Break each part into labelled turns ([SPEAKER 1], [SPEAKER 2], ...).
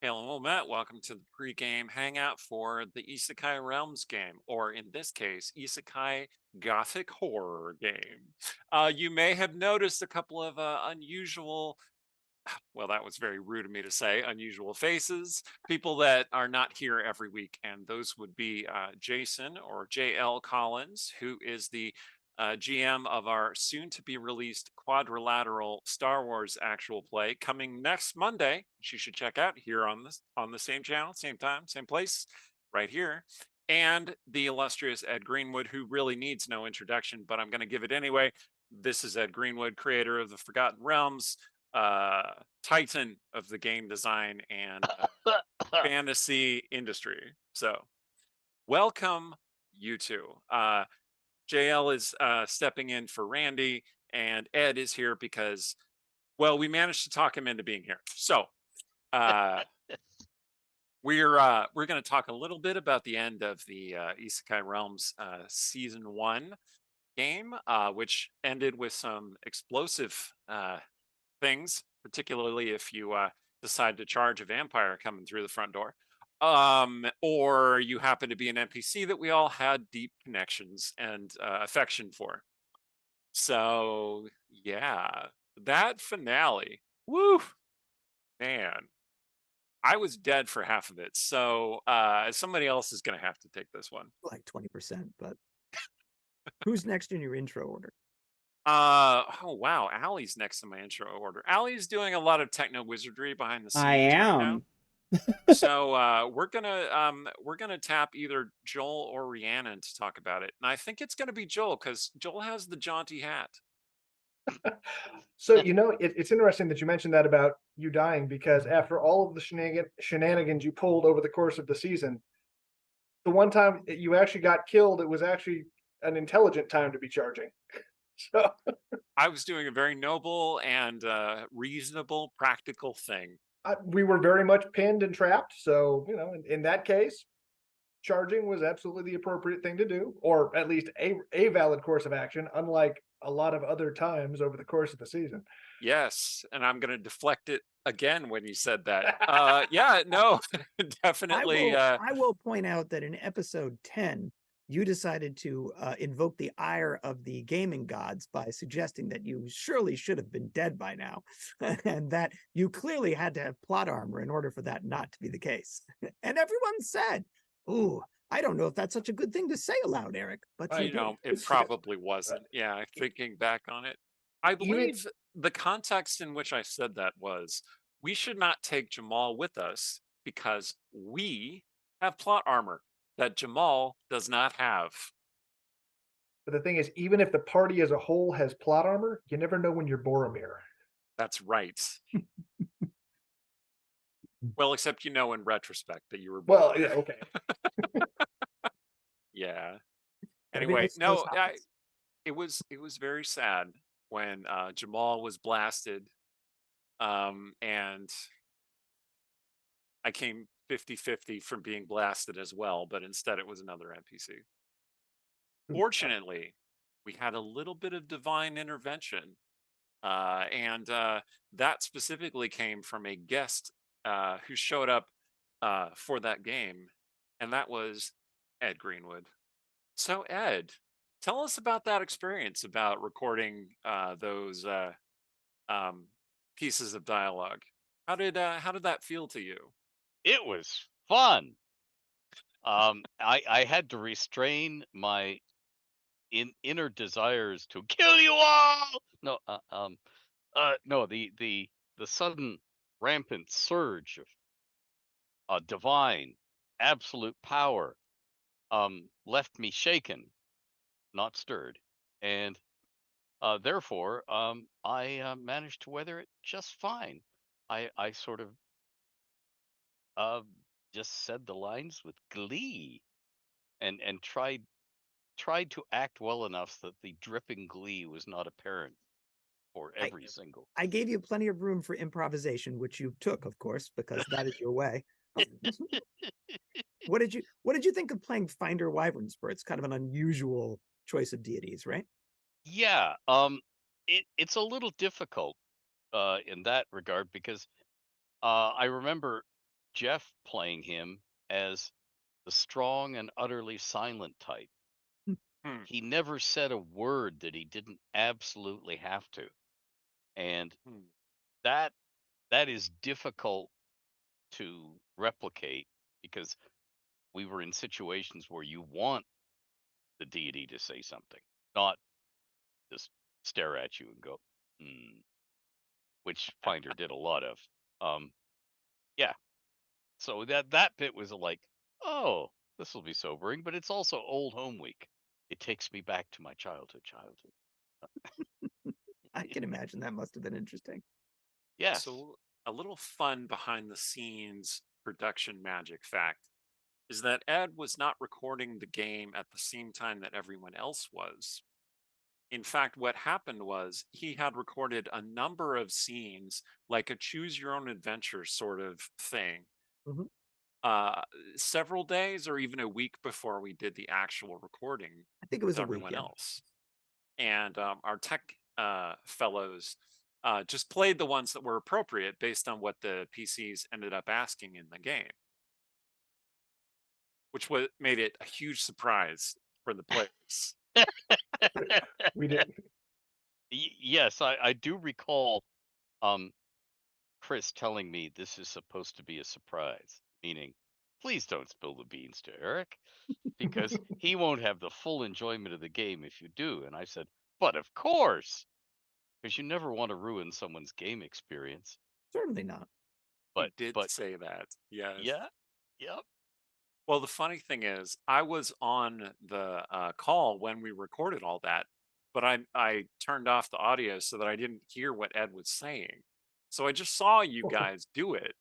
[SPEAKER 1] Hello, Matt. Welcome to the pregame hangout for the Isekai Realms game, or in this case, Isekai Gothic Horror game. You may have noticed a couple of unusual, well, that was very rude of me to say, unusual faces, people that are not here every week. And those would be Jason or JL Collins, who is the GM of our soon to be released quadrilateral Star Wars actual play coming next Monday, which you should check out here on the same channel, same time, same place, right here. And the illustrious Ed Greenwood, who really needs no introduction, but I'm going to give it anyway. This is Ed Greenwood, creator of the Forgotten Realms, titan of the game design and fantasy industry. So, welcome, you two. JL is stepping in for Randy, and Ed is here because, well, we managed to talk him into being here. So, uh, we're going to talk a little bit about the end of the Isekai Realms season one game, which ended with some explosive things, particularly if you decide to charge a vampire coming through the front door. Or you happen to be an NPC that we all had deep connections and affection for. So, yeah, that finale, woo, man, I was dead for half of it. So, somebody else is going to have to take this one.
[SPEAKER 2] Like 20%, but who's next in your intro order?
[SPEAKER 1] Oh wow, Allie's next in my intro order. Allie's doing a lot of techno wizardry behind the
[SPEAKER 3] I
[SPEAKER 1] scenes right now.
[SPEAKER 3] am.
[SPEAKER 1] So we're gonna tap either Joel or Rhiannon to talk about it, and I think it's gonna be Joel because Joel has the jaunty hat.
[SPEAKER 4] So, it's interesting that you mentioned that about you dying because after all of the shenanigans you pulled over the course of the season, the one time that you actually got killed, it was actually an intelligent time to be charging. So,
[SPEAKER 1] I was doing a very noble and reasonable, practical thing.
[SPEAKER 4] we were very much pinned and trapped. So, in that case, charging was absolutely the appropriate thing to do, or at least a valid course of action, unlike a lot of other times over the course of the season.
[SPEAKER 1] Yes, and I'm gonna deflect it again when you said that. Yeah, no,
[SPEAKER 2] I
[SPEAKER 1] definitely.
[SPEAKER 2] will I will point out that in episode 10, you decided to invoke the ire of the gaming gods by suggesting that you surely should have been dead by now, and that you clearly had to have plot armor in order for that not to be the case. And everyone said, "Ooh, I don't know if that's such a good thing to say aloud, Eric," but you did.
[SPEAKER 1] It probably wasn't. Yeah, thinking back on it, I
[SPEAKER 4] Even
[SPEAKER 1] believe the context in which I said that was we should not take Jamal with us because we have plot armor that Jamal does not have.
[SPEAKER 4] But the thing is, even if the party as a whole has plot armor, you never know when you're Boromir.
[SPEAKER 1] That's right. Well, except in retrospect that you were
[SPEAKER 4] Well,
[SPEAKER 1] Boromir.
[SPEAKER 4] yeah, okay.
[SPEAKER 1] Yeah.
[SPEAKER 2] Gotta be
[SPEAKER 1] Anyway,
[SPEAKER 2] those
[SPEAKER 1] no,
[SPEAKER 2] hobbits.
[SPEAKER 1] it was very sad when Jamal was blasted, and I came 50-50 from being blasted as well, but instead it was another NPC. Fortunately, we had a little bit of divine intervention, and that specifically came from a guest who showed up for that game, and that was Ed Greenwood. So, Ed, tell us about that experience about recording those um, pieces of dialogue. How did that feel to you?
[SPEAKER 5] It was fun. I had to restrain my inner desires to kill you all. No, no, the sudden rampant surge of divine absolute power left me shaken, not stirred, and therefore I managed to weather it just fine. I sort of uh, just said the lines with glee and tried to act well enough that the dripping glee was not apparent for
[SPEAKER 2] I
[SPEAKER 5] every single.
[SPEAKER 2] I gave you plenty of room for improvisation, which you took, of course, because that is your way. What did you think of playing Finder Wyvernspur? It's kind of an unusual choice of deities, right?
[SPEAKER 5] Yeah, it's a little difficult in that regard because I remember Jeff playing him as the strong and utterly silent type.
[SPEAKER 1] Hmm.
[SPEAKER 5] He never said a word that he didn't absolutely have to. And
[SPEAKER 1] Hmm.
[SPEAKER 5] that that is difficult to replicate because we were in situations where you want the deity to say something, not just stare at you and go, hmm, which Finder did a lot of. Yeah. So that bit was like, oh, this will be sobering, but it's also old home week. It takes me back to my childhood.
[SPEAKER 2] I can imagine that must have been interesting.
[SPEAKER 5] Yes.
[SPEAKER 1] So, a little fun behind the scenes production magic fact is that Ed was not recording the game at the same time that everyone else was. In fact, what happened was he had recorded a number of scenes, like a choose your own adventure sort of thing,
[SPEAKER 2] Mhm.
[SPEAKER 1] uh, several days or even a week before we did the actual recording
[SPEAKER 2] I think it
[SPEAKER 1] with
[SPEAKER 2] was a week.
[SPEAKER 1] everyone
[SPEAKER 2] Yeah.
[SPEAKER 1] else. And our tech fellows just played the ones that were appropriate based on what the PCs ended up asking in the game, which made it a huge surprise for the players.
[SPEAKER 4] We did.
[SPEAKER 5] Yes, I do recall um Chris telling me this is supposed to be a surprise, meaning please don't spill the beans to Eric because he won't have the full enjoyment of the game if you do. And I said, but of course, because you never want to ruin someone's game experience.
[SPEAKER 2] Certainly not.
[SPEAKER 1] He
[SPEAKER 5] But
[SPEAKER 1] did
[SPEAKER 5] but
[SPEAKER 1] say that, yes.
[SPEAKER 5] yeah, yep.
[SPEAKER 1] Well, the funny thing is, I was on the call when we recorded all that, but I turned off the audio so that I didn't hear what Ed was saying. So I just saw you guys do it,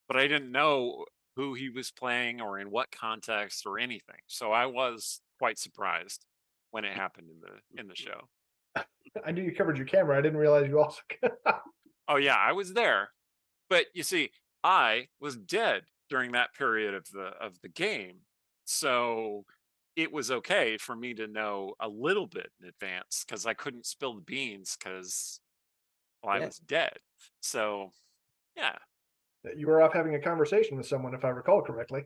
[SPEAKER 1] but I didn't know who he was playing or in what context or anything. So I was quite surprised when it happened in the show.
[SPEAKER 4] I knew you covered your camera. I didn't realize you also.
[SPEAKER 1] Oh yeah, I was there. But you see, I was dead during that period of the game. So it was okay for me to know a little bit in advance because I couldn't spill the beans because well, I
[SPEAKER 2] Yeah.
[SPEAKER 1] was dead. So yeah,
[SPEAKER 4] You were off having a conversation with someone, if I recall correctly.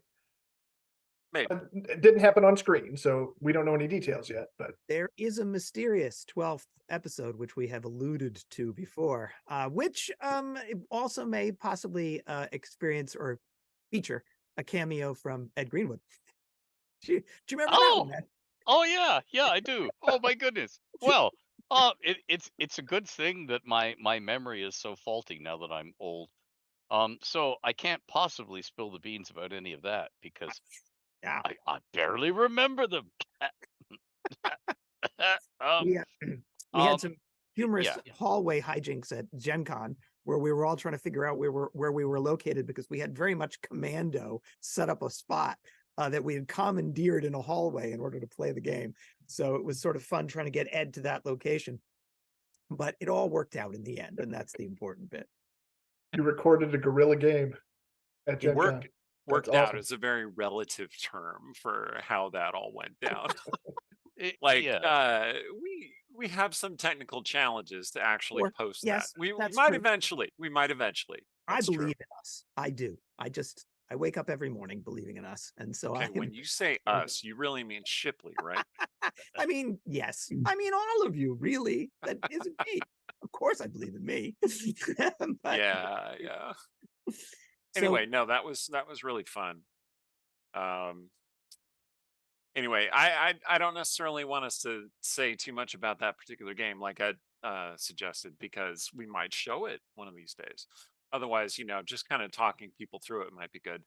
[SPEAKER 1] maybe.
[SPEAKER 4] It didn't happen on screen, so we don't know any details yet. But
[SPEAKER 2] There is a mysterious 12th episode, which we have alluded to before, which also may possibly experience or feature a cameo from Ed Greenwood. Do you remember that
[SPEAKER 5] Oh,
[SPEAKER 2] one, Ed?
[SPEAKER 5] oh yeah, I do. Oh my goodness. Well, it's a good thing that my memory is so faulty now that I'm old. So I can't possibly spill the beans about any of that because
[SPEAKER 2] Yeah.
[SPEAKER 5] I barely remember them. um,
[SPEAKER 2] We had, we had
[SPEAKER 5] um,
[SPEAKER 2] some humorous
[SPEAKER 5] yeah.
[SPEAKER 2] hallway hijinks at Gen Con where we were all trying to figure out where we were located because we had very much commando set up a spot that we had commandeered in a hallway in order to play the game. So it was sort of fun trying to get Ed to that location. But it all worked out in the end, and that's the important bit.
[SPEAKER 4] you recorded a guerrilla game at Gen Con.
[SPEAKER 1] Worked
[SPEAKER 4] That's
[SPEAKER 1] worked out
[SPEAKER 4] awesome.
[SPEAKER 1] is a very relative term for how that all went down. Like
[SPEAKER 5] Yeah.
[SPEAKER 1] we have some technical challenges to actually
[SPEAKER 2] Or
[SPEAKER 1] post that.
[SPEAKER 2] yes,
[SPEAKER 1] We
[SPEAKER 2] that's
[SPEAKER 1] might
[SPEAKER 2] true.
[SPEAKER 1] eventually. We might eventually.
[SPEAKER 2] I
[SPEAKER 1] That's true.
[SPEAKER 2] believe in us. I do. I wake up every morning believing in us, and so I
[SPEAKER 1] Okay,
[SPEAKER 2] am.
[SPEAKER 1] when you say us, you really mean Shipley, right?
[SPEAKER 2] I mean, yes. I mean, all of you, really. That isn't me. Of course, I believe in me. But
[SPEAKER 1] Yeah, yeah.
[SPEAKER 2] so
[SPEAKER 1] Anyway, no, that was really fun. Um anyway, I don't necessarily want us to say too much about that particular game like I suggested because we might show it one of these days. Otherwise, you know, just kind of talking people through it might be good.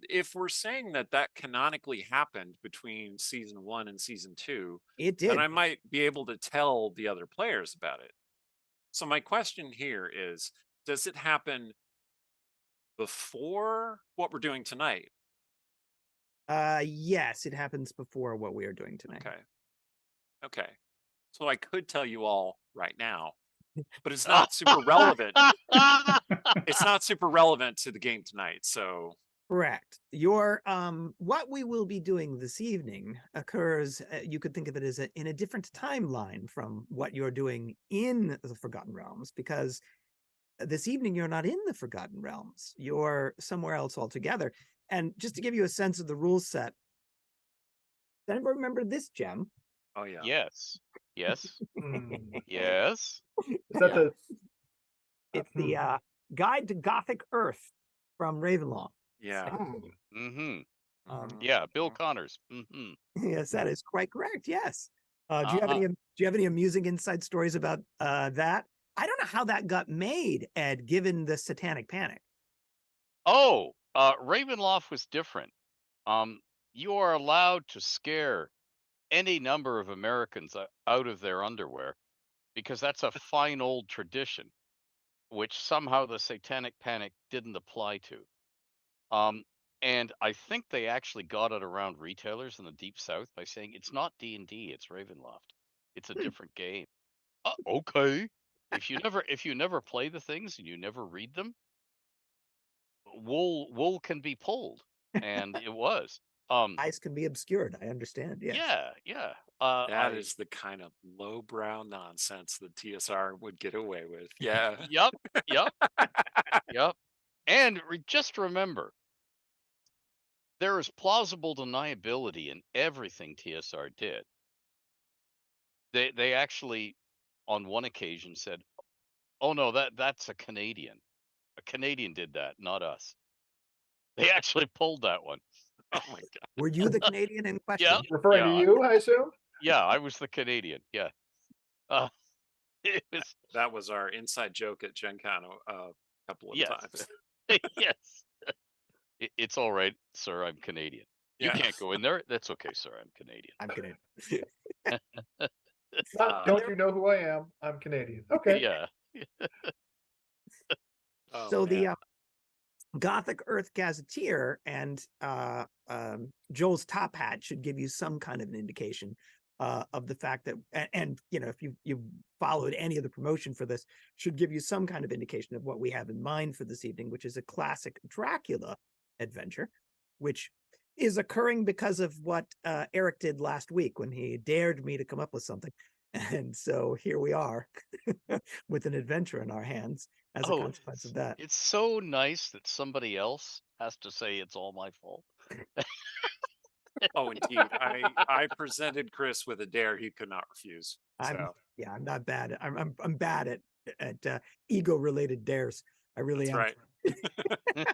[SPEAKER 1] If we're saying that that canonically happened between season 1 and season 2,
[SPEAKER 2] it
[SPEAKER 1] then
[SPEAKER 2] did.
[SPEAKER 1] I might be able to tell the other players about it. So my question here is, does it happen before what we're doing tonight?
[SPEAKER 2] Yes, it happens before what we are doing tonight.
[SPEAKER 1] Okay. Okay. So I could tell you all right now, but it's not super relevant. It's not super relevant to the game tonight. So
[SPEAKER 2] Correct. Your what we will be doing this evening occurs. You could think of it as in a different timeline from what you're doing in the Forgotten Realms, because this evening you're not in the Forgotten Realms. You're somewhere else altogether. And just to give you a sense of the rule set, does anybody remember this gem?
[SPEAKER 1] Oh yeah.
[SPEAKER 5] Yes. Yes.
[SPEAKER 4] Hmm.
[SPEAKER 5] Yes.
[SPEAKER 4] Is that
[SPEAKER 1] Yeah.
[SPEAKER 4] the
[SPEAKER 2] It's the Guide to Gothic Earth from Ravenloft.
[SPEAKER 1] Yeah.
[SPEAKER 2] Second edition.
[SPEAKER 5] Mm-hmm.
[SPEAKER 2] Um,
[SPEAKER 5] Yeah. Bill
[SPEAKER 1] Mhm.
[SPEAKER 5] Connors. Mm-hmm.
[SPEAKER 2] yes, that is quite correct. Yes. Do you have any amusing inside stories about that? I don't know how that got made, Ed, given the Satanic Panic.
[SPEAKER 5] Oh, Ravenloft was different. Um, you are allowed to scare any number of Americans out of their underwear because that's a fine old tradition, which somehow the Satanic Panic didn't apply to. Um, and I think they actually got it around retailers in the Deep South by saying it's not D&D, it's Ravenloft. It's a different game. Okay. If you never play the things and you never read them, wool can be pulled, and it was.
[SPEAKER 2] Eyes can be obscured. I understand. Yes.
[SPEAKER 5] Yeah.
[SPEAKER 1] That is the kind of lowbrow nonsense that TSR would get away with. Yeah.
[SPEAKER 5] Yep, yep, yep. And just remember, there is plausible deniability in everything TSR did. They actually, on one occasion, said, "Oh no, that's a Canadian. A Canadian did that, not us." They actually pulled that one.
[SPEAKER 1] Oh my god.
[SPEAKER 2] Were you the Canadian in
[SPEAKER 5] Yeah,
[SPEAKER 2] question?
[SPEAKER 4] referring to
[SPEAKER 5] yeah,
[SPEAKER 4] you, I assume?
[SPEAKER 5] yeah. I was the Canadian. Yeah. Uh, it was
[SPEAKER 1] That was our inside joke at Gen Con a couple of
[SPEAKER 5] yes,
[SPEAKER 1] times.
[SPEAKER 5] yes. It's all right, sir. I'm Canadian. You
[SPEAKER 1] Yeah.
[SPEAKER 5] can't go in there. That's okay, sir. I'm Canadian.
[SPEAKER 2] I'm kidding.
[SPEAKER 4] Not, don't you know who I am? I'm Canadian. Okay.
[SPEAKER 5] Yeah.
[SPEAKER 1] Oh
[SPEAKER 2] So
[SPEAKER 1] man.
[SPEAKER 2] the Gothic Earth Gazetteer and Joel's top hat should give you some kind of an indication of the fact that, and you know, if you followed any of the promotion for this, should give you some kind of indication of what we have in mind for this evening, which is a classic Dracula adventure, which is occurring because of what Eric did last week when he dared me to come up with something. And so here we are with an adventure in our hands as a
[SPEAKER 5] Oh,
[SPEAKER 2] consequence of that.
[SPEAKER 5] it's so nice that somebody else has to say it's all my fault.
[SPEAKER 1] Oh indeed. I presented Chris with a dare he could not refuse.
[SPEAKER 2] I'm
[SPEAKER 1] So
[SPEAKER 2] yeah, I'm not bad. I'm bad at ego related dares. I really
[SPEAKER 1] that's
[SPEAKER 2] am.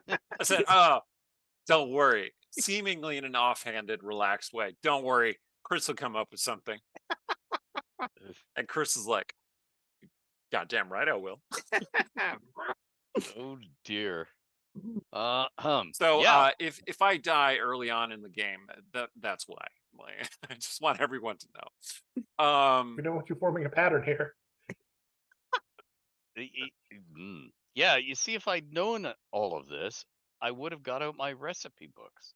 [SPEAKER 1] right. I said, oh, don't worry. Seemingly in an offhanded, relaxed way. Don't worry. Chris will come up with something. And Chris is like, goddamn right I will.
[SPEAKER 5] Oh dear.
[SPEAKER 1] So
[SPEAKER 5] Yeah.
[SPEAKER 1] if I die early on in the game, that's why. Like, I just want everyone to know.
[SPEAKER 4] We don't want you forming a pattern here.
[SPEAKER 5] Yeah, you see, if I'd known all of this, I would have got out my recipe books.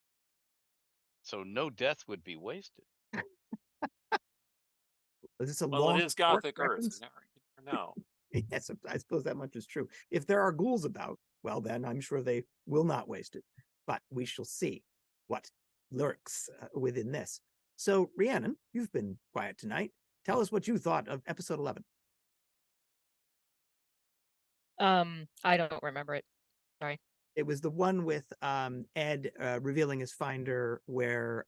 [SPEAKER 5] So no death would be wasted.
[SPEAKER 2] Is this a
[SPEAKER 1] Well, it
[SPEAKER 2] long
[SPEAKER 1] is
[SPEAKER 2] fork
[SPEAKER 1] Gothic Earth.
[SPEAKER 2] reference?
[SPEAKER 1] You never know.
[SPEAKER 2] Yes, I suppose that much is true. If there are ghouls about, well, then I'm sure they will not waste it. But we shall see what lurks within this. So, Rhiannon, you've been quiet tonight. Tell us what you thought of episode 11.
[SPEAKER 3] I don't remember it. Sorry.
[SPEAKER 2] It was the one with Ed revealing his finder, where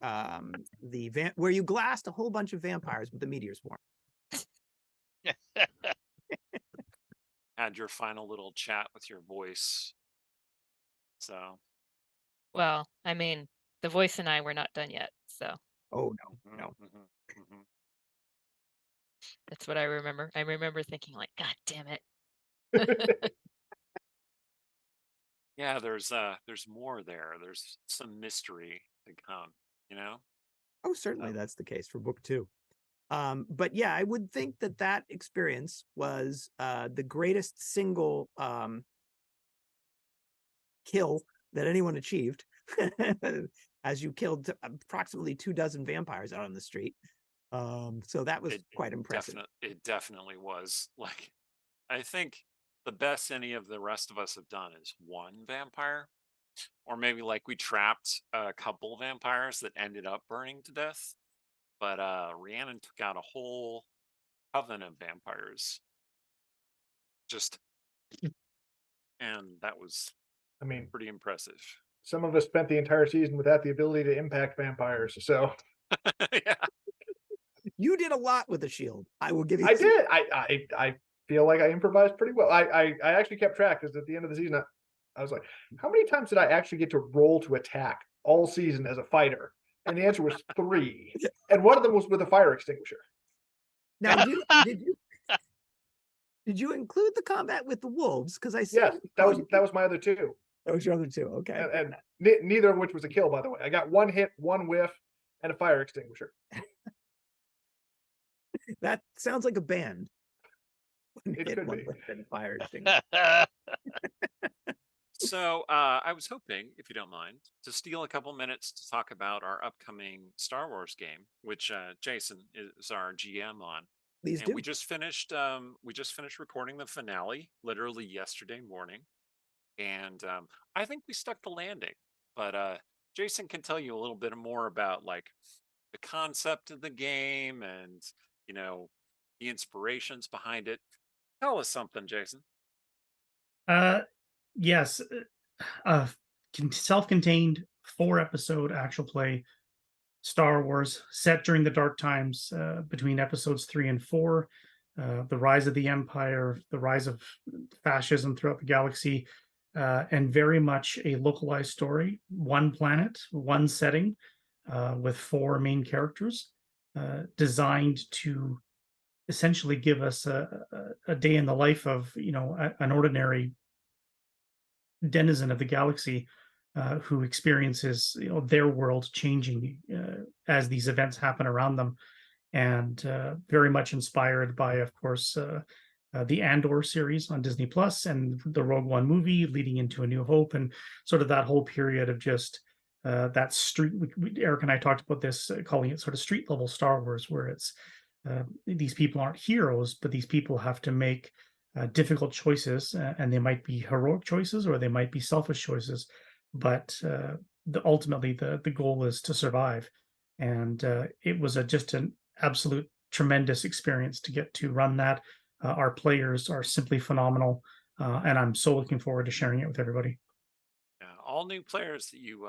[SPEAKER 2] where you glassed a whole bunch of vampires with the meteor swarm.
[SPEAKER 1] Had your final little chat with your voice. So
[SPEAKER 3] Well, I mean, the voice and I were not done yet, so
[SPEAKER 2] Oh no.
[SPEAKER 3] that's what I remember. I remember thinking like, God damn it.
[SPEAKER 1] yeah, there's more there. There's some mystery to come, you know?
[SPEAKER 2] Oh, certainly that's the case for book 2. But yeah, I would think that that experience was the greatest single kill that anyone achieved, as you killed approximately 24 vampires out on the street. So that was quite impressive.
[SPEAKER 1] It definitely was. Like, I think the best any of the rest of us have done is one vampire, or maybe like we trapped a couple vampires that ended up burning to death. But Rhiannon took out a whole coven of vampires. Just and that was
[SPEAKER 4] I mean,
[SPEAKER 1] pretty impressive.
[SPEAKER 4] some of us spent the entire season without the ability to impact vampires, so
[SPEAKER 1] Yeah.
[SPEAKER 2] You did a lot with the shield. I will give you.
[SPEAKER 4] I did. I feel like I improvised pretty well. I actually kept track because at the end of the season, I was like, how many times did I actually get to roll to attack all season as a fighter? And the answer was 3, and one of them was with a fire extinguisher.
[SPEAKER 2] Now, did you include the combat with the wolves? Because I see.
[SPEAKER 4] Yes, that was my other 2,
[SPEAKER 2] that was your other 2. Okay,
[SPEAKER 4] and neither of which was a kill, by the way. I got 1 hit, 1 whiff, and a fire extinguisher.
[SPEAKER 2] that sounds like a band.
[SPEAKER 4] It
[SPEAKER 2] Hit
[SPEAKER 4] could
[SPEAKER 2] one
[SPEAKER 4] be.
[SPEAKER 2] with a fire extinguisher.
[SPEAKER 1] So I was hoping, if you don't mind, to steal a couple minutes to talk about our upcoming Star Wars game, which Jason is our GM on.
[SPEAKER 2] Please
[SPEAKER 1] And
[SPEAKER 2] do.
[SPEAKER 1] we just finished recording the finale literally yesterday morning. And I think we stuck the landing. But Jason can tell you a little bit more about like the concept of the game and, you know, the inspirations behind it. Tell us something, Jason.
[SPEAKER 6] Yes, self-contained 4-episode actual play Star Wars set during the dark times between episodes 3 and 4, the rise of the Empire, the rise of fascism throughout the galaxy, and very much a localized story. One planet, one setting, with 4 main characters, designed to essentially give us a day in the life of an ordinary denizen of the galaxy who experiences their world changing as these events happen around them, and very much inspired by, of course, the Andor series on Disney Plus and the Rogue One movie leading into A New Hope, and sort of that whole period of just that street. Eric and I talked about this, calling it sort of street level Star Wars, where it's these people aren't heroes, but these people have to make difficult choices, and they might be heroic choices or they might be selfish choices, but ultimately the goal is to survive. And it was just an absolute tremendous experience to get to run that. Our players are simply phenomenal, and I'm so looking forward to sharing it with everybody.
[SPEAKER 1] Yeah, all new players that you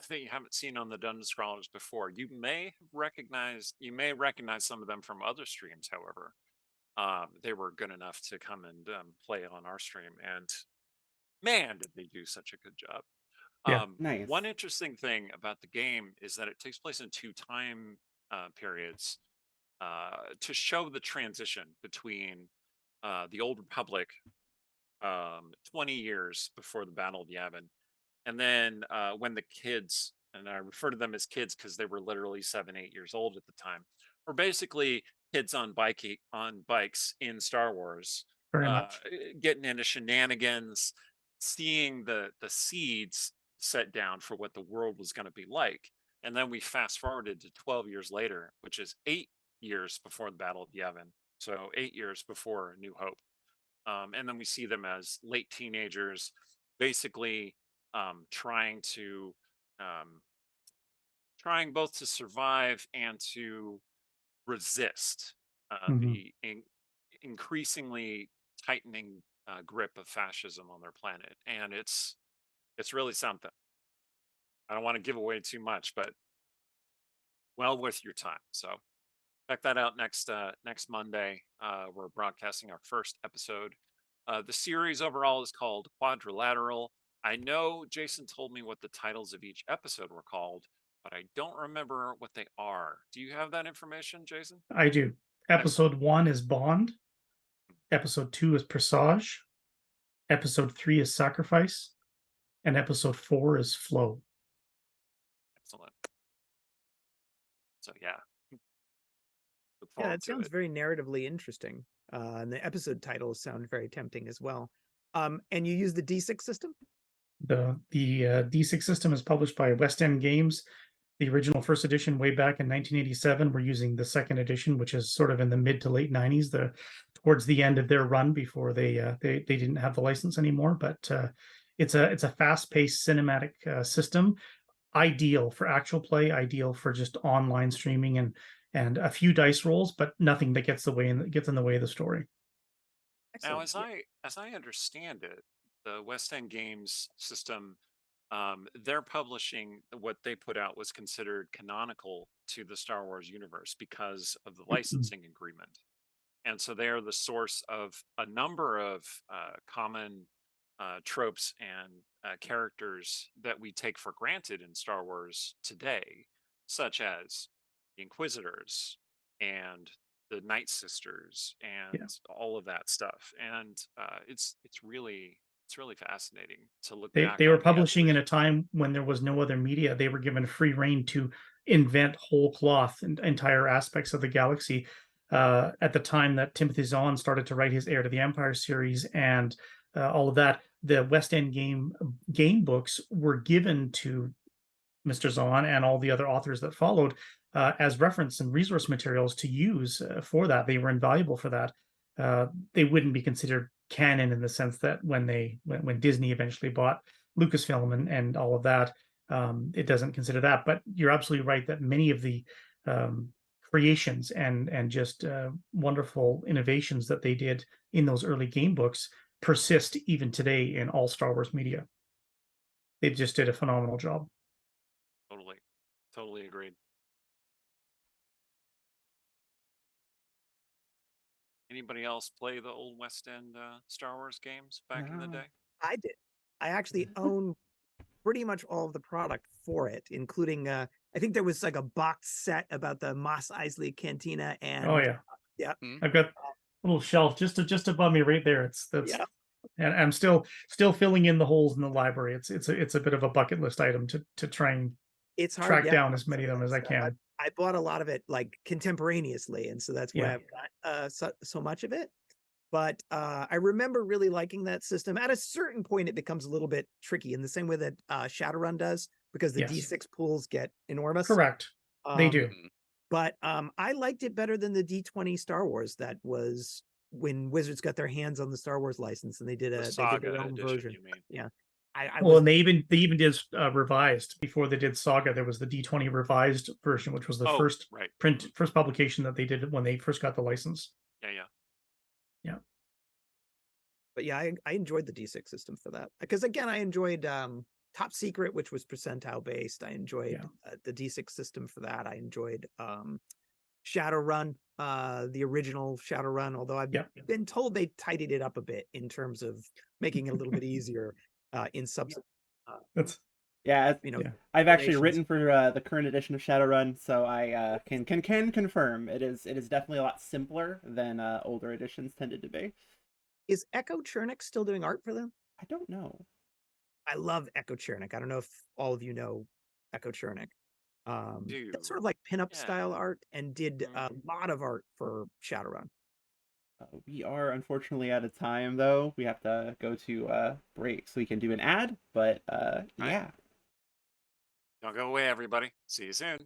[SPEAKER 1] that you haven't seen on the Dungeon Scrollers before, you may recognize some of them from other streams. However, they were good enough to come and play on our stream, and man, did they do such a good job.
[SPEAKER 6] Yeah.
[SPEAKER 7] Nice.
[SPEAKER 1] One interesting thing about the game is that it takes place in 2 time periods to show the transition between the Old Republic, 20 years before the Battle of Yavin, and then when the kids, and I refer to them as kids because they were literally 7, 8 years old at the time, were basically kids on bikes in Star Wars,
[SPEAKER 6] Very much.
[SPEAKER 1] getting into shenanigans, seeing the seeds set down for what the world was going to be like. And then we fast forwarded to 12 years later, which is 8 years before the Battle of Yavin. So 8 years before New Hope. And then we see them as late teenagers, basically trying um, both to survive and to resist
[SPEAKER 6] Mhm.
[SPEAKER 1] the increasingly tightening grip of fascism on their planet. And it's really something. I don't want to give away too much, but well worth your time. So check that out next Monday. We're broadcasting our first episode. The series overall is called Quadrilateral. I know Jason told me what the titles of each episode were called, but I don't remember what they are. Do you have that information, Jason?
[SPEAKER 6] I do.
[SPEAKER 1] Excellent.
[SPEAKER 6] Episode 1 is Bond. Episode 2 is Presage. Episode 3 is Sacrifice. And episode 4 is Flow.
[SPEAKER 1] Excellent. So yeah. Look
[SPEAKER 2] Yeah,
[SPEAKER 1] forward
[SPEAKER 2] that
[SPEAKER 1] to
[SPEAKER 2] sounds
[SPEAKER 1] it.
[SPEAKER 2] very narratively interesting. And the episode titles sound very tempting as well. And you use the D6 system?
[SPEAKER 6] The D6 system is published by West End Games. The original first edition, way back in 1987, we're using the second edition, which is sort of in the mid to late 90s, towards the end of their run before they didn't have the license anymore. But it's a fast-paced cinematic system, ideal for actual play, ideal for just online streaming and a few dice rolls, but nothing that gets in the way of the story.
[SPEAKER 1] Now,
[SPEAKER 2] Excellent.
[SPEAKER 1] as I understand it, the West End Games system, their publishing, what they put out was considered canonical to the Star Wars universe because of the licensing agreement. And so they are the source of a number of common tropes and characters that we take for granted in Star Wars today, such as the Inquisitors and the Night Sisters and all of that stuff. And it's really fascinating to look back.
[SPEAKER 6] They were
[SPEAKER 1] on the
[SPEAKER 6] publishing in a
[SPEAKER 1] evolution.
[SPEAKER 6] time when there was no other media. They were given free reign to invent whole cloth and entire aspects of the galaxy. At the time that Timothy Zahn started to write his Heir to the Empire series and all of that, the West End game books were given to Mr. Zahn and all the other authors that followed as reference and resource materials to use for that. They were invaluable for that. They wouldn't be considered canon in the sense that when Disney eventually bought Lucasfilm and all of that, it doesn't consider that. But you're absolutely right that many of the creations and just wonderful innovations that they did in those early game books persist even today in all Star Wars media. They just did a phenomenal job.
[SPEAKER 1] Totally agreed. Anybody else play the old West End Star Wars games back in the
[SPEAKER 7] No.
[SPEAKER 1] day?
[SPEAKER 2] I did. I actually own pretty much all of the product for it, including I think there was like a box set about the Mos Eisley Cantina and
[SPEAKER 6] Oh yeah,
[SPEAKER 2] yeah.
[SPEAKER 6] I've got a little shelf just above me right there. That's
[SPEAKER 2] Yeah.
[SPEAKER 6] and I'm still filling in the holes in the library. It's a bit of a bucket list item to try and
[SPEAKER 2] It's hard,
[SPEAKER 6] track
[SPEAKER 2] yeah.
[SPEAKER 6] down as many of them as I
[SPEAKER 2] So
[SPEAKER 6] can.
[SPEAKER 2] I bought a lot of it like contemporaneously, and so that's why
[SPEAKER 6] Yeah.
[SPEAKER 2] I've got so much of it. But I remember really liking that system. At a certain point, it becomes a little bit tricky in the same way that Shadowrun does, because the
[SPEAKER 6] Yes.
[SPEAKER 2] D6 pools get enormous.
[SPEAKER 6] Correct. They do.
[SPEAKER 2] But I liked it better than the D20 Star Wars. That was when Wizards got their hands on the Star Wars license and they did their
[SPEAKER 1] Saga
[SPEAKER 2] own
[SPEAKER 1] edition,
[SPEAKER 2] version.
[SPEAKER 1] you mean?
[SPEAKER 2] Yeah. I
[SPEAKER 6] Well,
[SPEAKER 2] was,
[SPEAKER 6] and they even did revised before they did Saga. There was the D20 revised version, which was the first
[SPEAKER 1] right.
[SPEAKER 6] first publication that they did when they first got the license.
[SPEAKER 1] Yeah.
[SPEAKER 2] but yeah, I enjoyed the D6 system for that. Because again, I enjoyed Top Secret, which was percentile based. I enjoyed the D6 system for that. I enjoyed Shadowrun, the original Shadowrun, although I've been told they tidied it up a bit in terms of making it a little bit easier in subsequent.
[SPEAKER 6] That's
[SPEAKER 7] I've actually written for the current edition of Shadowrun, so I can confirm it is definitely a lot simpler than older editions tended to be.
[SPEAKER 2] Is Echo Chernik still doing art for them?
[SPEAKER 7] I don't know.
[SPEAKER 2] I love Echo Chernik. I don't know if all of you know Echo Chernik. That's sort of like pinup style art, and did a lot of art for Shadowrun.
[SPEAKER 7] We are unfortunately out of time, though. We have to go to break so we can do an ad, but yeah.
[SPEAKER 1] Don't go away, everybody. See you soon.